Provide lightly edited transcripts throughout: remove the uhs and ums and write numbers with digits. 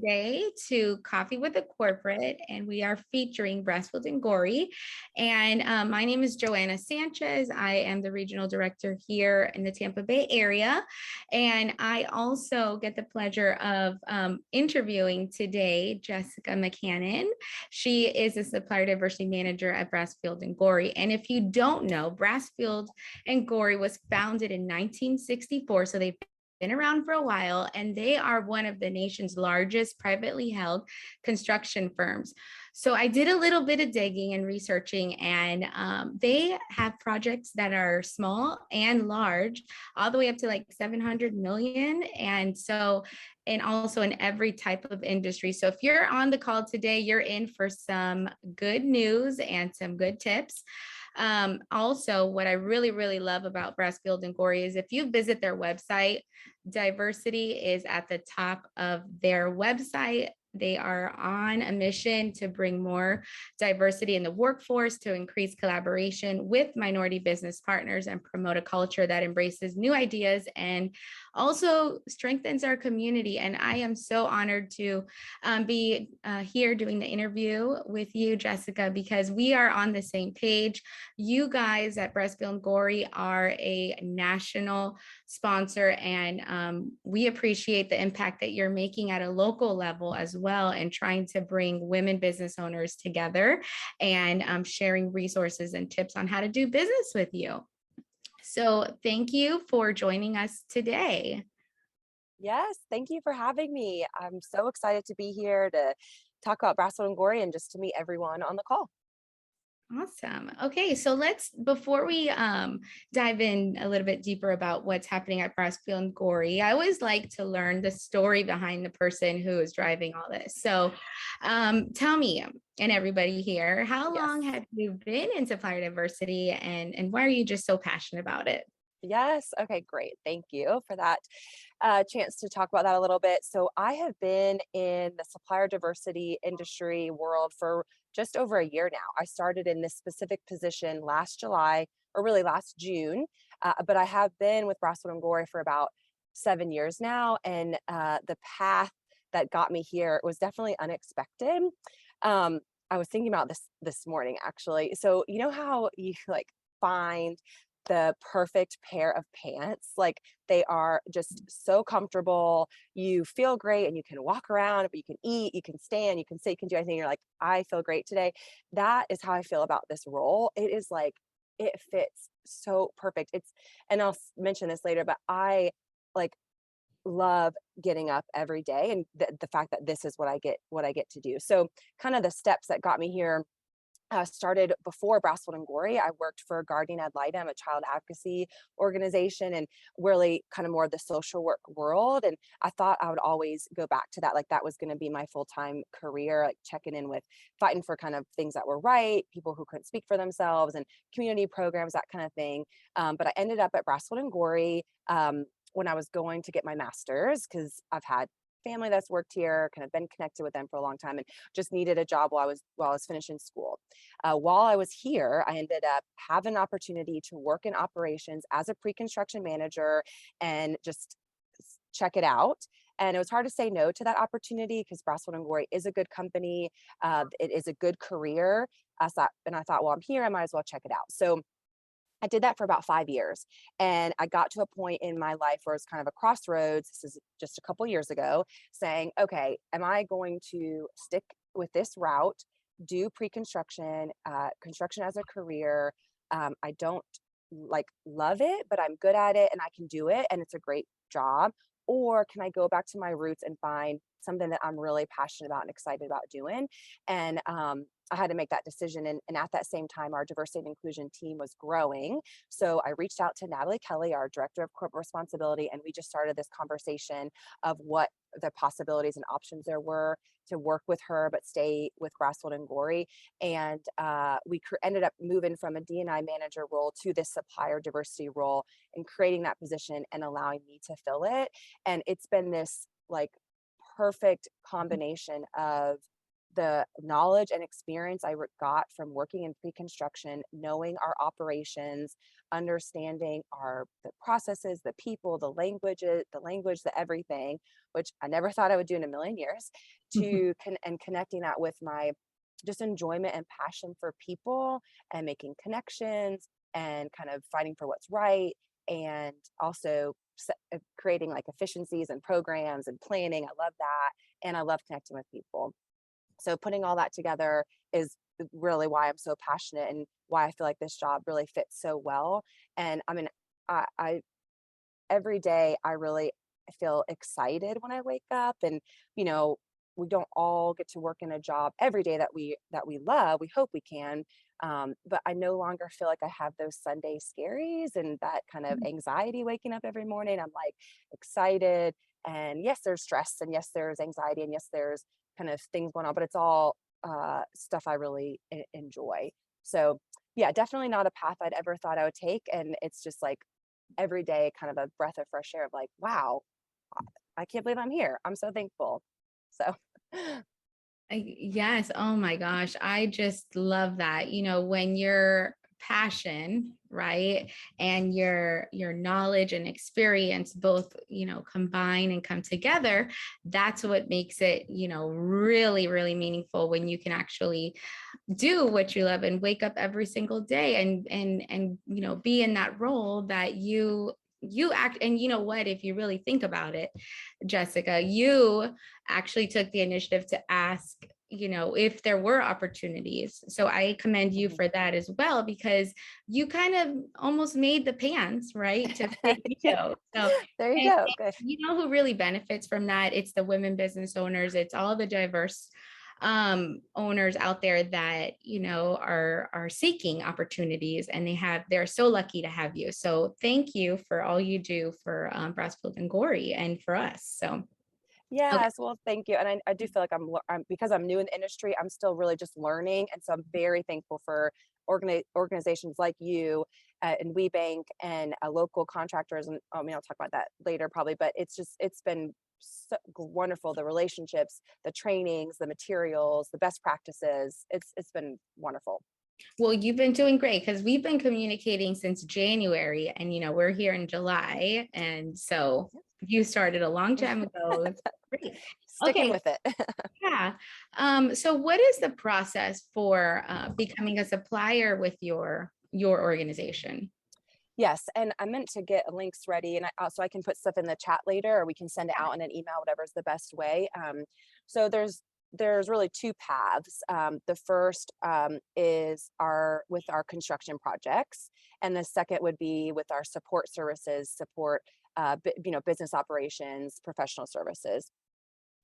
today to Coffee with a Corporate, and we are featuring Brassfield Gorrie. And my name is Joanna Sanchez. I am the regional director here in the Tampa Bay area. And I also get the pleasure of interviewing today Jessica McMahan. She is a Supplier Diversity Manager at Brassfield Gorrie. And if you don't know, Brassfield Gorrie was founded in 1964, so they've been around for a while, and they are one of the nation's largest privately held construction firms. So I did a little bit of digging and researching, and they have projects that are small and large, all the way up to like 700 million. And also in every type of industry. So if you're on the call today, you're in for some good news and some good tips. Also, what I really love about Brassfield Gorrie is if you visit their website, diversity is at the top of their website. They are on a mission to bring more diversity in the workforce, to increase collaboration with minority business partners, and promote a culture that embraces new ideas and also strengthens our community. And I am so honored to be here doing the interview with you, Jessica, because we are on the same page. You guys at Brassfield Gorrie are a national sponsor, and we appreciate the impact that you're making at a local level as well, and trying to bring women business owners together and sharing resources and tips on how to do business with you. So thank you for joining us today. Yes, thank you for having me. I'm so excited to be here to talk about Brassfield Gorrie and just to meet everyone on the call. Awesome. Okay, so before we dive in a little bit deeper about what's happening at Brassfield Gorrie, I always like to learn the story behind the person who is driving all this. So tell me, and everybody here, how Yes. long have you been in supplier diversity, and why are you just so passionate about it? Yes. Okay, great. Thank you for that chance to talk about that a little bit. So I have been in the supplier diversity industry world for just over a year now. I started in this specific position last July, or really last June, but I have been with Brassfield Gorrie for about 7 years now. And the path that got me here was definitely unexpected. I was thinking about this morning, actually. So you know how you like find the perfect pair of pants? Like, they are just so comfortable. You feel great and you can walk around, but you can eat, you can stand, you can sit, you can do anything. You're like, I feel great today. That is how I feel about this role. It is like, it fits so perfect. And I'll mention this later, but I like love getting up every day, and the fact that this is what I get to do. So kind of the steps that got me here started before Brassfield Gorrie. I worked for Guardian Ad Litem, a child advocacy organization, and really kind of more of the social work world. And I thought I would always go back to that. Like, that was going to be my full-time career, like checking in with, fighting for kind of things that were right, people who couldn't speak for themselves, and community programs, that kind of thing. But I ended up at Brassfield Gorrie when I was going to get my master's, because I've had family that's worked here, kind of been connected with them for a long time, and just needed a job while I was finishing school. While I was here, I ended up having an opportunity to work in operations as a pre-construction manager and just check it out. And it was hard to say no to that opportunity, because Brassfield Gorrie is a good company. It is a good career. I thought, well, I'm here, I might as well check it out. So I did that for about 5 years, and I got to a point in my life where it's kind of a crossroads. This is just a couple years ago, saying, okay, am I going to stick with this route, do pre-construction, construction as a career? I don't like love it, but I'm good at it and I can do it, and it's a great job. Or can I go back to my roots and find something that I'm really passionate about and excited about doing? And I had to make that decision. And at that same time, our diversity and inclusion team was growing. So I reached out to Natalie Kelly, our director of corporate responsibility, and we just started this conversation of what the possibilities and options there were to work with her, but stay with Brassfield Gorrie. And we ended up moving from a D&I manager role to this supplier diversity role, and creating that position and allowing me to fill it. And it's been this like perfect combination of the knowledge and experience I got from working in pre-construction, knowing our operations, understanding the processes, the people, the languages, the everything, which I never thought I would do in a million years, and connecting that with my just enjoyment and passion for people and making connections and kind of fighting for what's right, and also creating like efficiencies and programs and planning. I love that. And I love connecting with people. So putting all that together is really why I'm so passionate and why I feel like this job really fits so well. And I mean, I every day I really feel excited when I wake up, and you know, we don't all get to work in a job every day that we love. We hope we can. But I no longer feel like I have those Sunday scaries and that kind of anxiety waking up every morning. I'm like excited. And yes, there's stress, and yes, there's anxiety, and yes, there's kind of things going on, but it's all stuff I really enjoy. So yeah, definitely not a path I'd ever thought I would take. And it's just like every day kind of a breath of fresh air of like, wow, I can't believe I'm here. I'm so thankful. So Yes. Oh my gosh. I just love that. When your passion, right, and your knowledge and experience both, combine and come together, that's what makes it, really, really meaningful when you can actually do what you love and wake up every single day and be in that role that you act. And you know what, if you really think about it, Jessica, you actually took the initiative to ask, if there were opportunities. So I commend you mhm. for that as well, because you kind of almost made the pants, right, to fit you. So There you and go. Good. you know who really benefits from that? It's the women business owners. It's all the diverse owners out there that are seeking opportunities, and they're so lucky to have you. So thank you for all you do for Brassfield and Gorrie and for us. So okay. Yes, well, thank you. And I do feel like I'm because I'm new in the industry, I'm still really just learning. And so I'm very thankful for organizations like you and WeBank and local contractors. And I mean, I'll talk about that later probably, but it's been so wonderful. The relationships, the trainings, the materials, the best practices. It's been wonderful. Well, you've been doing great because we've been communicating since January, and we're here in July, and so you started a long time ago. That's great. Sticking Okay. with it. Yeah. So what is the process for becoming a supplier with your organization? Yes, and I meant to get links ready, and so I can put stuff in the chat later, or we can send it out in an email, whatever's the best way. So there's really two paths. The first is with our construction projects, and the second would be with our support services, business operations, professional services.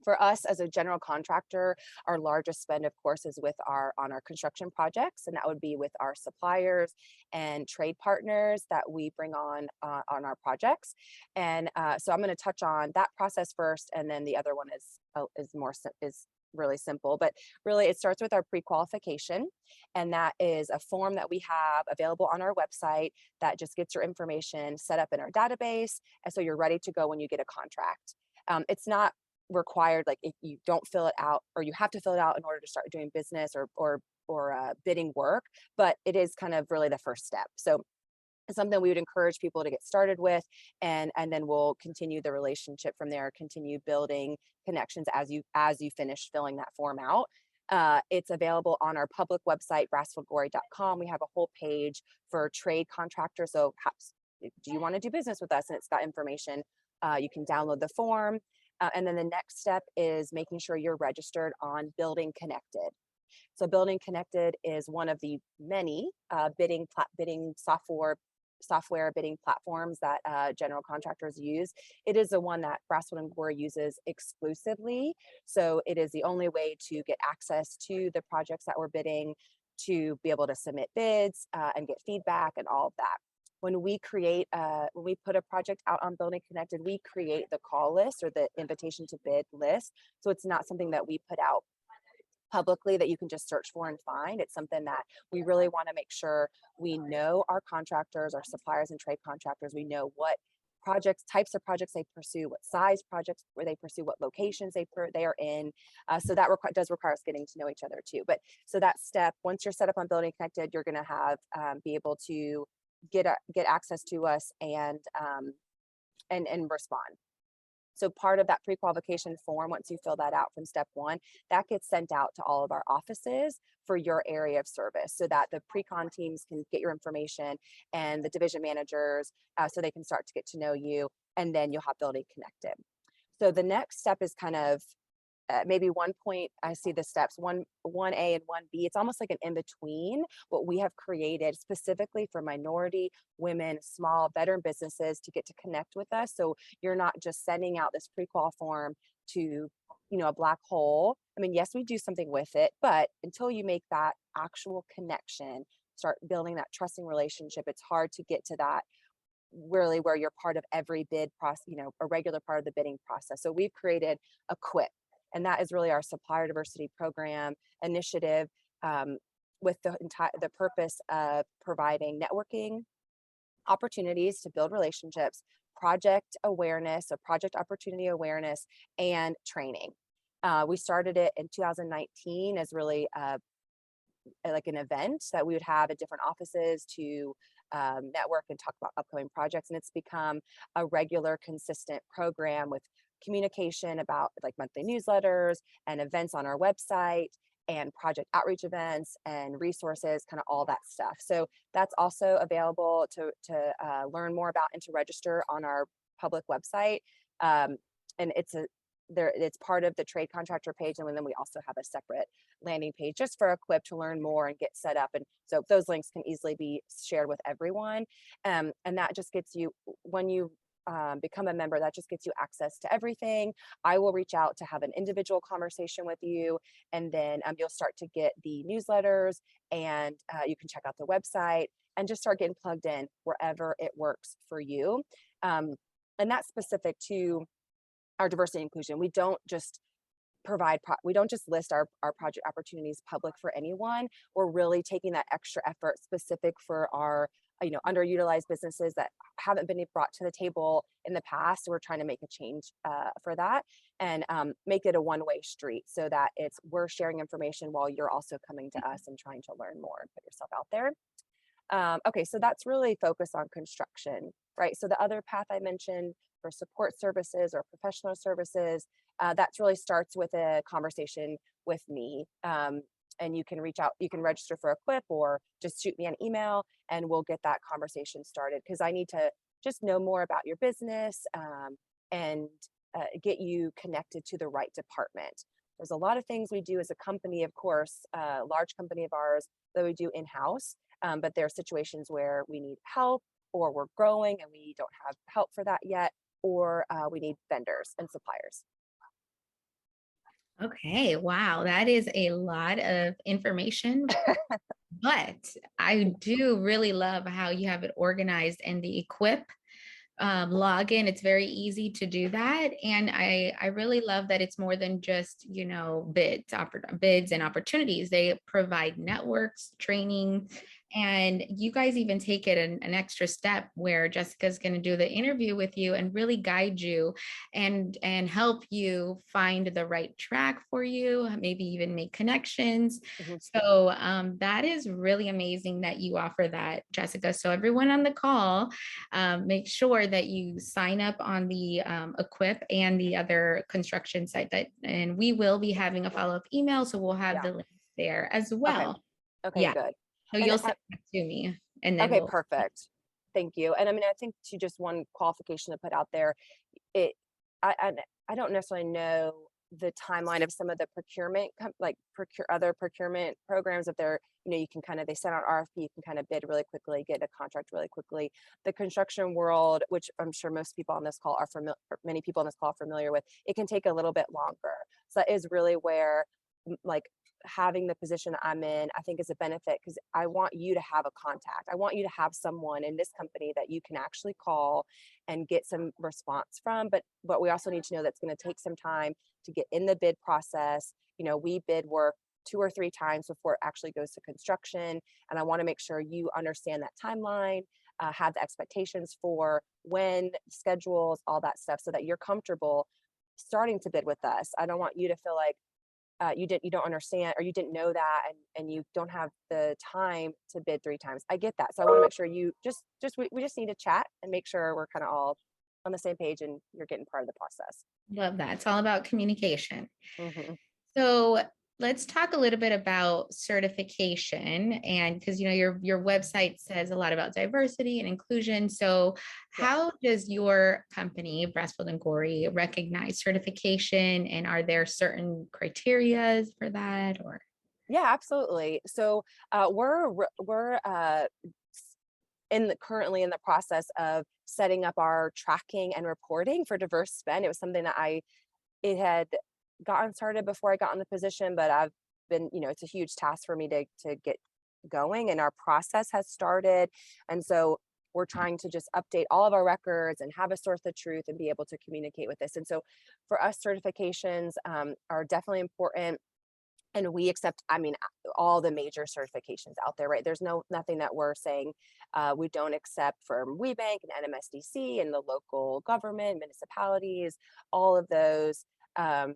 For us as a general contractor, our largest spend, of course, is on our construction projects, and that would be with our suppliers and trade partners that we bring on our projects. And so I'm going to touch on that process first, and then the other one is really simple. But really, it starts with our pre-qualification, and that is a form that we have available on our website that just gets your information set up in our database, and so you're ready to go when you get a contract. It's not required, like if you don't fill it out, or you have to fill it out in order to start doing business or bidding work, but it is kind of really the first step. So it's something we would encourage people to get started with, and then we'll continue the relationship from there, continue building connections as you finish filling that form out. It's available on our public website, brassfieldgorrie.com. We have a whole page for trade contractors. So do you want to do business with us? And it's got information. You can download the form. And then the next step is making sure you're registered on Building Connected. So Building Connected is one of the many bidding software bidding platforms that general contractors use. It is the one that Brassfield and Gorrie uses exclusively. So it is the only way to get access to the projects that we're bidding, to be able to submit bids and get feedback and all of that. When we put a project out on Building Connected, we create the call list or the invitation to bid list. So it's not something that we put out publicly that you can just search for and find. It's something that we really want to make sure we know our contractors, our suppliers and trade contractors. We know what projects, types of projects they pursue, what size projects where they pursue, what locations they are in. So that does require us getting to know each other too. But so that step, once you're set up on Building Connected, you're going to have be able to get access to us and respond. So part of that pre-qualification form, once you fill that out from step 1, that gets sent out to all of our offices for your area of service, so that the pre-con teams can get your information and the division managers, so they can start to get to know you, and then you'll have Building Connected. So the next step is kind of maybe one point. I see the steps 1A and 1B. It's almost like an in-between what we have created specifically for minority, women, small, veteran businesses to get to connect with us. So you're not just sending out this pre-qual form to, a black hole. I mean, yes, we do something with it, but until you make that actual connection, start building that trusting relationship, it's hard to get to that really where you're part of every bid process, a regular part of the bidding process. So we've created a QUIP, and that is really our Supplier Diversity Program initiative, with the purpose of providing networking opportunities to build relationships, project awareness, or project opportunity awareness, and training. We started it in 2019 as really like an event that we would have at different offices to network and talk about upcoming projects. And it's become a regular, consistent program with communication about like monthly newsletters and events on our website and project outreach events and resources, kind of all that stuff. So that's also available to learn more about and to register on our public website. And it's part of the trade contractor page. And then we also have a separate landing page just for Equip to learn more and get set up. And so those links can easily be shared with everyone. And that just gets you, when you become a member, that just gets you access to everything. I will reach out to have an individual conversation with you, and then you'll start to get the newsletters, and you can check out the website and just start getting plugged in wherever it works for you. And that's specific to our diversity and inclusion. We don't just list our project opportunities public for anyone. We're really taking that extra effort specific for our underutilized businesses that haven't been brought to the table in the past. So we're trying to make a change for that, and make it a one-way street, so that we're sharing information while you're also coming to us and trying to learn more and put yourself out there. Okay, so that's really focused on construction, right? So the other path I mentioned for support services or professional services, that really starts with a conversation with me. And you can reach out, you can register for Equip, or just shoot me an email and we'll get that conversation started, because I need to just know more about your business, and get you connected to the right department. There's a lot of things we do as a company, of course, a large company of ours, that we do in-house, but there are situations where we need help, or we're growing and we don't have help for that yet, or we need vendors and suppliers. Okay, wow, that is a lot of information, but I do really love how you have it organized in the Equip login. It's very easy to do that. And I really love that it's more than just, bids and opportunities. They provide networks, training, and you guys even take it an extra step where Jessica's going to do the interview with you and really guide you and help you find the right track for you, maybe even make connections. Mhm. So that is really amazing that you offer that, Jessica. So everyone on the call, make sure that you sign up on the Equip and the other construction site, and we will be having a follow-up email. So we'll have the links there as well. Okay, Yeah. good. So And you'll send that to me, and then okay, we'll. perfect. Thank you. And I mean, I think to just one qualification to put out there, it, I don't necessarily know the timeline of some of the procurement, other procurement programs. If they're, you can they send out RFP, you can kind of bid really quickly, get a contract really quickly. The construction world, which I'm sure most people on this call are familiar, many people on this call are familiar with, it can take a little bit longer. So that is really where, having the position I'm in, I think is a benefit, because I want you to have a contact. I want you to have someone in this company that you can actually call and get some response from. But we also need to know that's going to take some time to get in the bid process. We bid work 2 or 3 times before it actually goes to construction. And I want to make sure you understand that timeline, have the expectations for when, schedules, all that stuff, so that you're comfortable starting to bid with us. I don't want you to feel like you don't understand, or you didn't know that, and you don't have the time to bid 3 times. I get that. So I want to make sure you we just need to chat and make sure we're kind of all on the same page and you're getting part of the process. Love that. It's all about communication. Hmm. So let's talk a little bit about certification, and because your website says a lot about diversity and inclusion. So Yep. how does your company, Brassfield and Gorrie, recognize certification, and are there certain criterias for that? Or Yeah, absolutely. So we're currently in the process of setting up our tracking and reporting for diverse spend. It was something that it had gotten started before I got in the position, but I've been, it's a huge task for me to get going, and our process has started. And so we're trying to just update all of our records and have a source of truth and be able to communicate with this. And so for us, certifications are definitely important. And we accept, I mean, all the major certifications out there, right? There's nothing that we're saying we don't accept from WeBank and NMSDC and the local government, municipalities, all of those DBEs,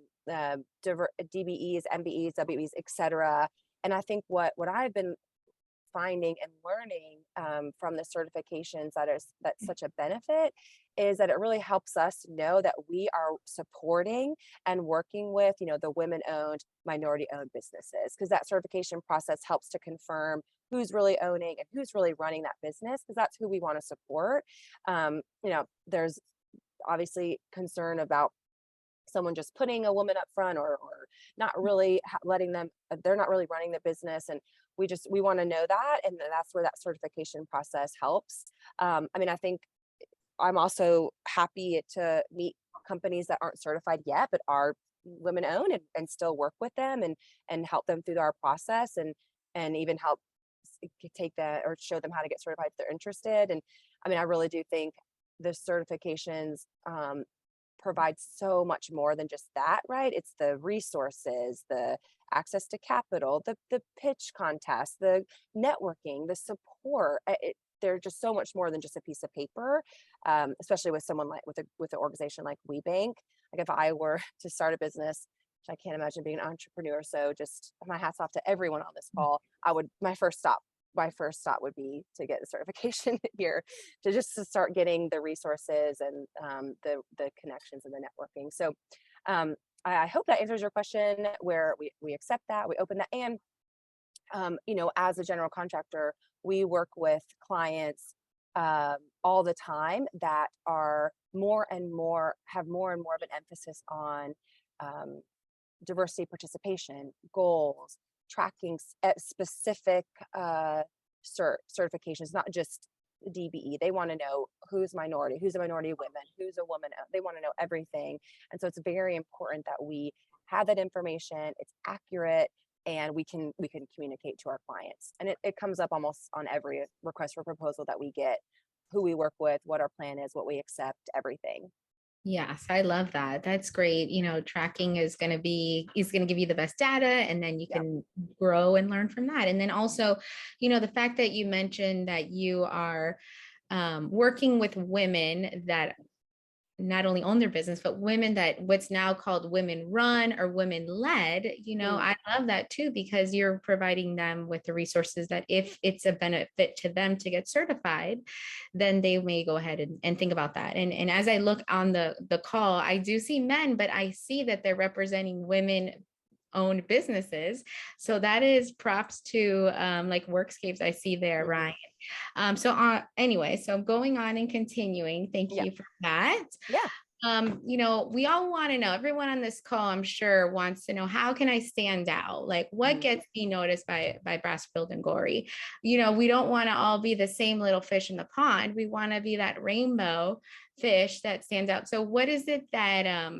MBEs, WEs, et cetera. And I think what I've been finding and learning from the certifications that's such a benefit is that it really helps us know that we are supporting and working with, the women-owned, minority-owned businesses, because that certification process helps to confirm who's really owning and who's really running that business, because that's who we want to support. There's obviously concern about someone just putting a woman up front, or not really letting them, they're not really running the business. And we want to know that. And that's where that certification process helps. I think I'm also happy to meet companies that aren't certified yet, but are women owned, and still work with them and help them through our process, and even help take that or show them how to get certified if they're interested. And I really do think the certifications provide so much more than just that, right? It's the resources, the access to capital, the pitch contest, the networking, the support. They're just so much more than just a piece of paper, especially with someone like with an organization like WeBank. Like if I were to start a business, which I can't imagine being an entrepreneur, so just my hats off to everyone on this call. My first stop would be to get a certification here, to start getting the resources and the connections and the networking. So I hope that answers your question, where we accept that, we open that. And as a general contractor, we work with clients all the time that are have more and more of an emphasis on diversity, participation, goals, tracking specific certifications, not just DBE. They want to know who's a minority women, who's a woman. They want to know everything. And so it's very important that we have that information, it's accurate, and we can communicate to our clients. And it comes up almost on every request for proposal that we get, who we work with, what our plan is, what we accept, everything. yes, I love that. That's great. Tracking is going to give you the best data, and then you Yep. can grow and learn from that. And then also, the fact that you mentioned that you are working with women that not only own their business, but women that what's now called women run or women led, I love that too, because you're providing them with the resources that if it's a benefit to them to get certified, then they may go ahead and think about that. And as I look on the call, I do see men, but I see that they're representing women owned businesses. So that is props to like Workscapes I see there, Ryan. Anyway, so going on and continuing, thank you for that. Yeah. We all want to know, everyone on this call, I'm sure, wants to know, how can I stand out? Like, what gets me noticed by Brassfield and Gorrie? We don't want to all be the same little fish in the pond. We want to be that rainbow fish that stands out. So what is it that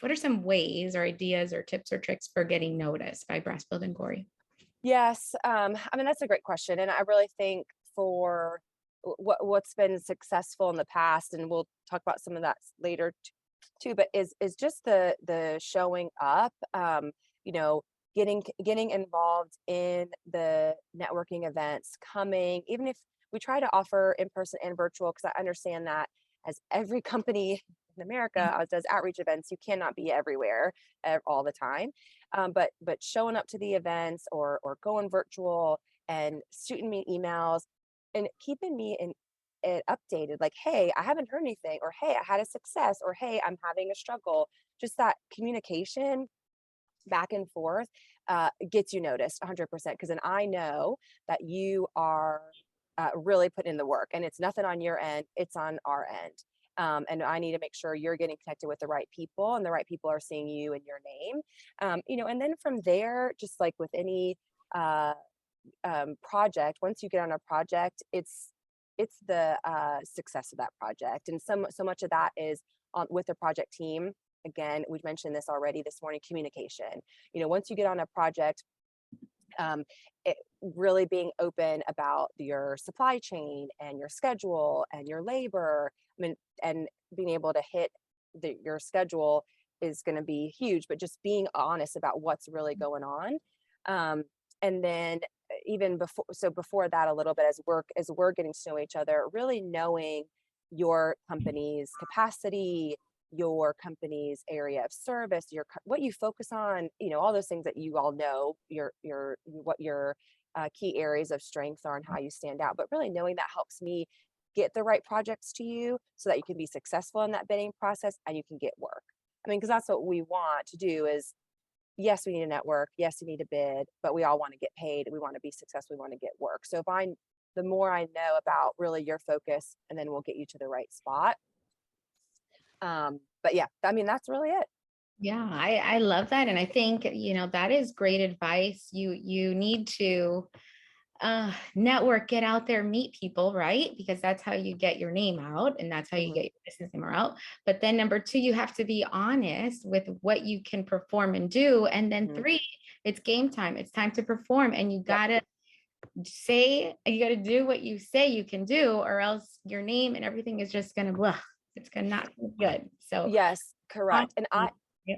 what are some ways or ideas or tips or tricks for getting noticed by Brassfield and Gorrie? Yes. That's a great question. And I really think for what's been successful in the past, and we'll talk about some of that later too, but is just the showing up. getting involved in the networking events, coming, even if we try to offer in-person and virtual, because I understand that as every company in America does outreach events, you cannot be everywhere all the time. But showing up to the events or going virtual and shooting me emails and keeping me in it updated, like, hey, I haven't heard anything, or hey, I had a success, or hey, I'm having a struggle. Just that communication back and forth gets you noticed 100%. Because then I know that you are really putting in the work, and it's nothing on your end, it's on our end. And I need to make sure you're getting connected with the right people, and the right people are seeing you and your name. And then from there, just like with any uh, project, once you get on a project, it's the success of that project, and so much of that is on with the project team. Again, we mentioned this already this morning, communication. Once you get on a project, um, it really being open about your supply chain and your schedule and your labor. I mean, and being able to hit your schedule is going to be huge, but just being honest about what's really going on. And then even before that, a little bit as we're getting to know each other, really knowing your company's capacity, your company's area of service, what you focus on, all those things that you all know, what your key areas of strengths are and how you stand out. But really knowing that helps me get the right projects to you so that you can be successful in that bidding process and you can get work. I mean, because that's what we want to do is, yes, we need a network. Yes, we need a bid, but we all want to get paid. We want to be successful. We want to get work. So the more I know about really your focus, and then we'll get you to the right spot. But yeah, I mean, that's really it. Yeah, I love that. And I think, that is great advice. You need to network, get out there, meet people, right? Because that's how you get your name out, and that's how you get your business name out. But then number two, you have to be honest with what you can perform and do. And then three, it's game time. It's time to perform, and you gotta do what you say you can do, or else your name and everything is just gonna blah. It's gonna not be good. So yes, correct. And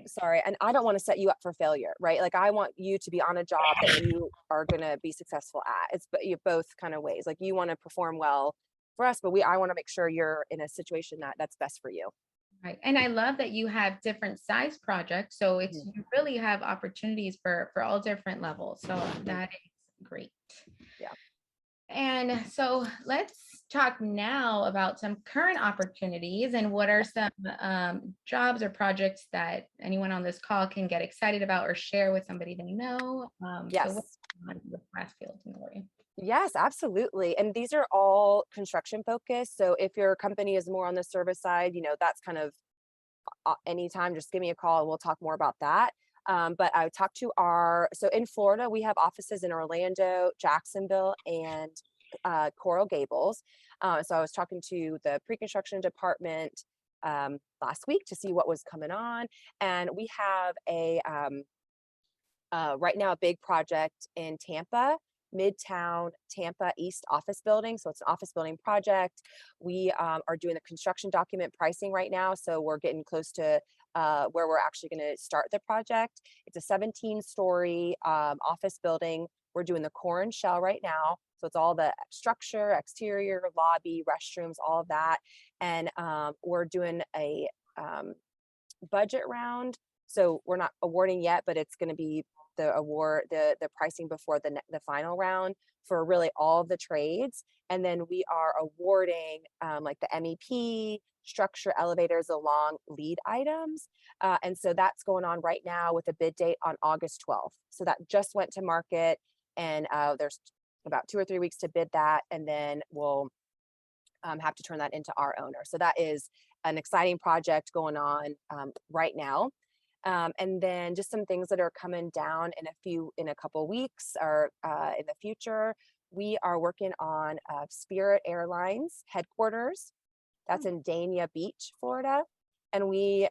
sorry, and I don't want to set you up for failure, right? Like, I want you to be on a job that you are going to be successful at. It's both kind of ways. Like, you want to perform well for us, but I want to make sure you're in a situation that's best for you. Right. And I love that you have different size projects. So you really have opportunities for all different levels. So that is great. Yeah. And so let's talk now about some current opportunities and what are some jobs or projects that anyone on this call can get excited about or share with somebody they know. Yes. So what's going on with Brassfield Gorrie? Yes, absolutely. And these are all construction focused. So if your company is more on the service side, that's kind of anytime, just give me a call and we'll talk more about that. But I would talk to so in Florida, we have offices in Orlando, Jacksonville, and Coral Gables. So I was talking to the pre-construction department last week to see what was coming on. And we have right now a big project in Tampa, Midtown Tampa East office building. So it's an office building project. We are doing the construction document pricing right now. So we're getting close to where we're actually going to start the project. It's a 17-story office building. We're doing the core and shell right now. So it's all the structure, exterior, lobby, restrooms, all of that. And we're doing a budget round. So we're not awarding yet, but it's going to be the pricing before the final round for really all of the trades. And then we are awarding like the MEP, structure, elevators, along lead items. And so that's going on right now with a bid date on August 12th. So that just went to market, and there's about 2 or 3 weeks to bid that. And then we'll have to turn that into our owner. So that is an exciting project going on right now. And then just some things that are coming down in a couple weeks or in the future. We are working on Spirit Airlines headquarters. That's in Dania Beach, Florida. And we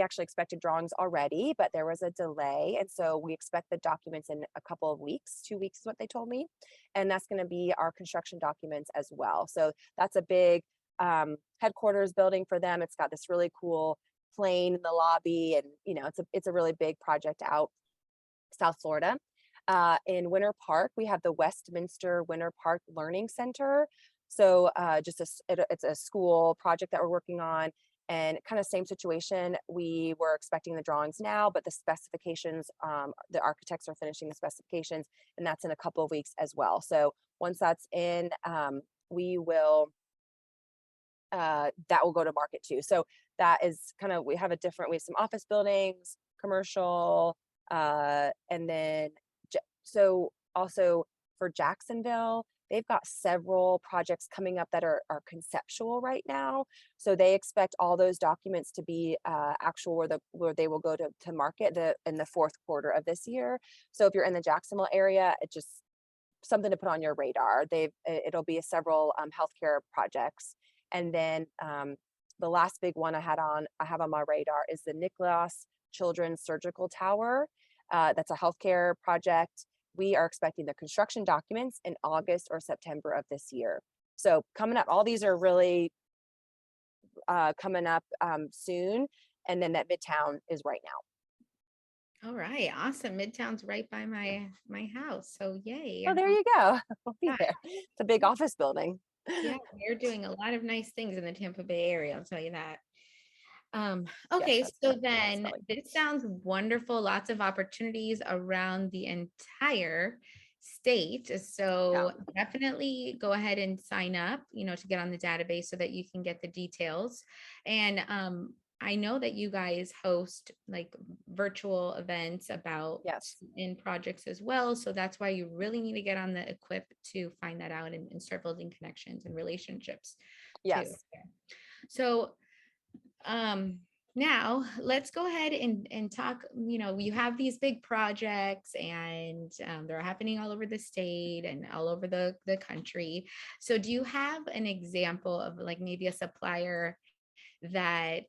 actually expected drawings already, but there was a delay. And so we expect the documents in a couple of weeks, 2 weeks is what they told me. And that's going to be our construction documents as well. So that's a big headquarters building for them. It's got this really cool plane in the lobby, and it's a really big project out South Florida. In Winter Park, we have the Westminster Winter Park Learning Center. So it's a school project that we're working on, and kind of same situation. We were expecting the drawings now, but the specifications, the architects are finishing the specifications, and that's in a couple of weeks as well. So once that's in, we will that will go to market too. So that is kind of, we have some office buildings, commercial, and then so also for Jacksonville, they've got several projects coming up that are conceptual right now. So they expect all those documents to be actual, where they will go to market in the fourth quarter of this year. So if you're in the Jacksonville area, it's just something to put on your radar. It'll be several healthcare projects. And then the last big one I have on my radar is the Nicholas Children's Surgical Tower. That's a healthcare project. We are expecting the construction documents in August or September of this year. So coming up, all these are really coming up soon. And then that Midtown is right now. All right, awesome. Midtown's right by my house, so yay. Oh, there you go. We'll be Yeah. there. It's a big office building. Yeah, you're doing a lot of nice things in the Tampa Bay area, I'll tell you that. Okay, Yes, so then this sounds wonderful. Lots of opportunities around the entire state. So definitely go ahead and sign up, to get on the database so that you can get the details. And I know that you guys host like virtual events about in projects as well. So that's why you really need to get on the Equip to find that out and start building connections and relationships. Yes. Too. So now let's go ahead and talk. You have these big projects, and they're happening all over the state and all over the country. So do you have an example of like maybe a supplier that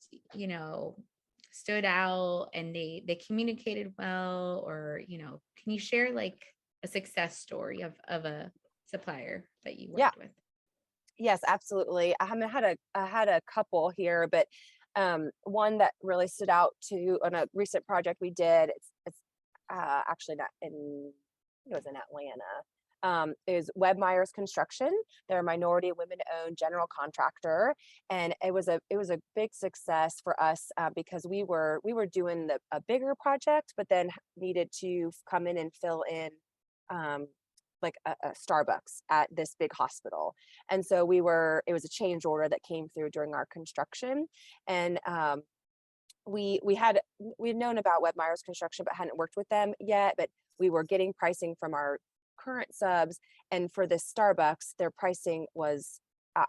stood out and they communicated well, or can you share like a success story of a supplier that you worked with? Yes, absolutely. I had a couple here, but one that really stood out on a recent project we did. It's actually not in. It was in Atlanta. Is Webb Myers Construction. They're a minority women-owned general contractor, and it was a big success for us because we were doing a bigger project, but then needed to come in and fill in. Like a Starbucks at this big hospital. And so it was a change order that came through during our construction. And we'd known about Webb Myers Construction, but hadn't worked with them yet. But we were getting pricing from our current subs. And for this Starbucks, their pricing was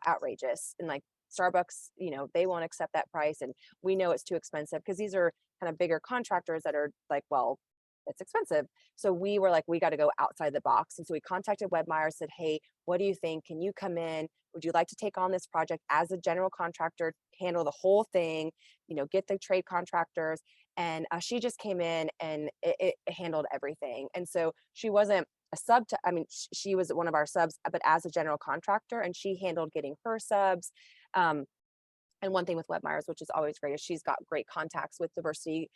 outrageous. And like Starbucks, they won't accept that price. And we know it's too expensive because these are kind of bigger contractors that are like, well, it's expensive. So we were like, we got to go outside the box. And so we contacted Webb Myers, said, hey, what do you think? Can you come in? Would you like to take on this project as a general contractor, handle the whole thing, get the trade contractors? And she just came in and it handled everything. And so she wasn't a sub she was one of our subs, but as a general contractor, and she handled getting her subs. And one thing with Webb Myers, which is always great, is she's got great contacts with diversity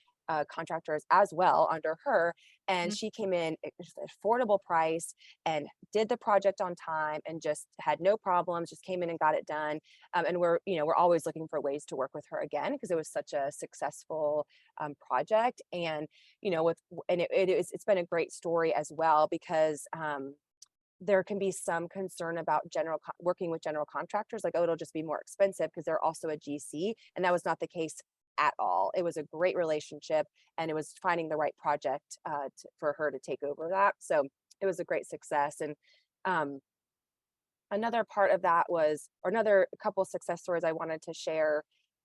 contractors as well under her. And she came in at an affordable price and did the project on time and just had no problems, just came in and got it done. And we're always looking for ways to work with her again, because it was such a successful project. And, it's been a great story as well, because there can be some concern about working with general contractors, like, oh, it'll just be more expensive because they're also a GC. And that was not the case at all. It was a great relationship, and it was finding the right project for her to take over that. So it was a great success. And another part of that was, or another couple of success stories I wanted to share.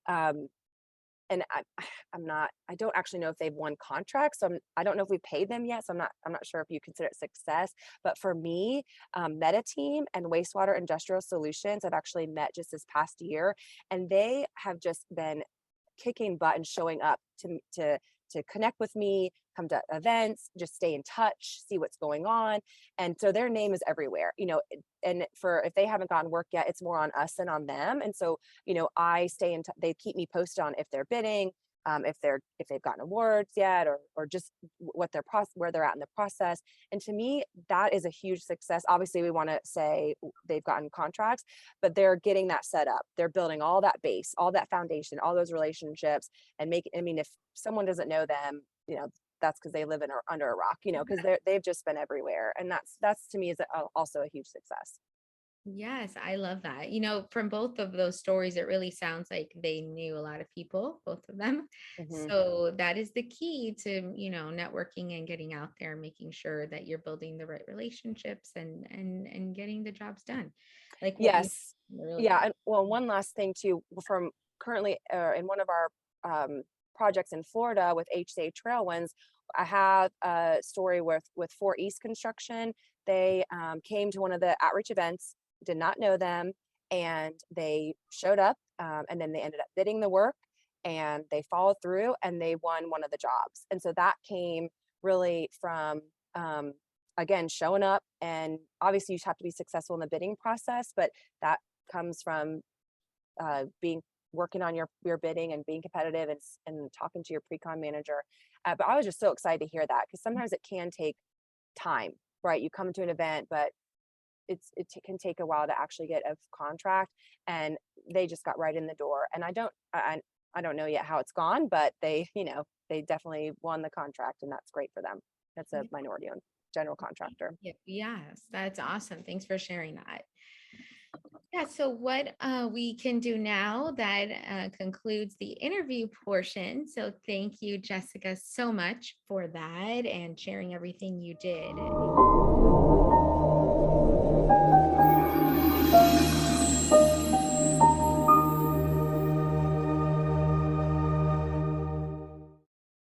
And I don't actually know if they've won contracts. So I don't know if we paid them yet. So I'm not sure if you consider it success, but for me, Meta Team and Wastewater Industrial Solutions have actually met just this past year, and they have just been kicking butt and showing up to connect with me, come to events, just stay in touch, see what's going on. And so their name is everywhere, and if they haven't gotten work yet, it's more on us than on them. And so, I stay in they keep me posted on if they're bidding, if they've gotten awards yet, or just what their process, where they're at in the process. And to me, that is a huge success. Obviously, we want to say they've gotten contracts, but they're getting that set up. They're building all that base, all that foundation, all those relationships, and I mean, if someone doesn't know them, that's because they live under a rock, because they've just been everywhere, and that's to me is also a huge success. Yes, I love that. From both of those stories, it really sounds like they knew a lot of people, both of them. Hmm. So that is the key to, networking and getting out there, making sure that you're building the right relationships and getting the jobs done. Like what you Yes. really. Yeah. And well, one last thing too, from currently in one of our projects in Florida with HCA Trailwinds, I have a story with 4 East Construction. They came to one of the outreach events, did not know them, and they showed up, and then they ended up bidding the work, and they followed through, and they won one of the jobs. And so that came really from um, again, showing up, and obviously you have to be successful in the bidding process, but that comes from being working on your bidding and being competitive, and talking to your pre-con manager. But I was just so excited to hear that, because sometimes it can take time, right? You come to an event, but can take a while to actually get a contract, and they just got right in the door. And I don't know yet how it's gone, but they definitely won the contract, and that's great for them. That's a minority owned general contractor. Yes, that's awesome. Thanks for sharing that. Yeah, so what we can do now, that concludes the interview portion. So thank you, Jessica, so much for that and sharing everything you did.